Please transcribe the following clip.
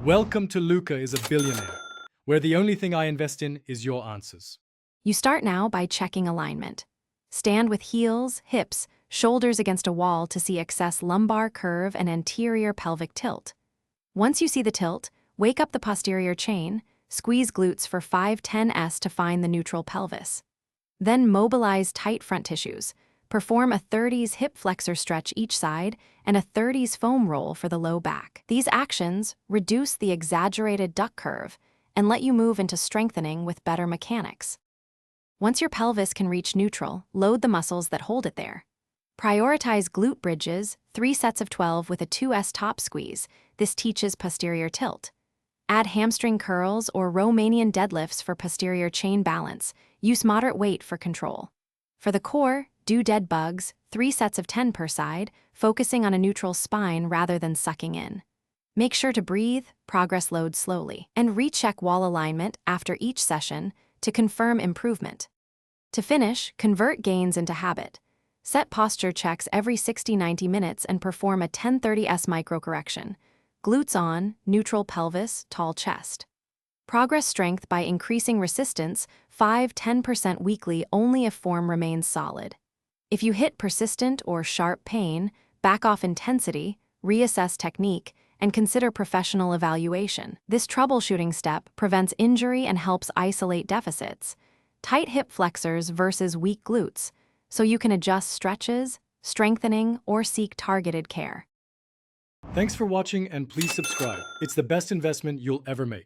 Welcome to Luca is a Billionaire, where the only thing I invest in is your answers. You start now by checking alignment. Stand with heels, hips, shoulders against a wall to see excess lumbar curve and anterior pelvic tilt. Once you see the tilt, wake up the posterior chain, squeeze glutes for 5-10s to find the neutral pelvis. Then mobilize tight front tissues. Perform a 30s hip flexor stretch each side and a 30s foam roll for the low back. These actions reduce the exaggerated duck curve and let you move into strengthening with better mechanics. Once your pelvis can reach neutral, load the muscles that hold it there. Prioritize glute bridges, 3 sets of 12 with a 2S top squeeze. This teaches posterior tilt. Add hamstring curls or Romanian deadlifts for posterior chain balance. Use moderate weight for control. For the core, do dead bugs, 3 sets of 10 per side, focusing on a neutral spine rather than sucking in. Make sure to breathe, progress load slowly, and recheck wall alignment after each session to confirm improvement. To finish, convert gains into habit. Set posture checks every 60-90 minutes and perform a 10-30s microcorrection. Glutes on, neutral pelvis, tall chest. Progress strength by increasing resistance 5-10% weekly only if form remains solid. If you hit persistent or sharp pain, back off intensity, reassess technique, and consider professional evaluation. This troubleshooting step prevents injury and helps isolate deficits. Tight hip flexors versus weak glutes, so you can adjust stretches, strengthening, or seek targeted care. Thanks for watching and please subscribe. It's the best investment you'll ever make.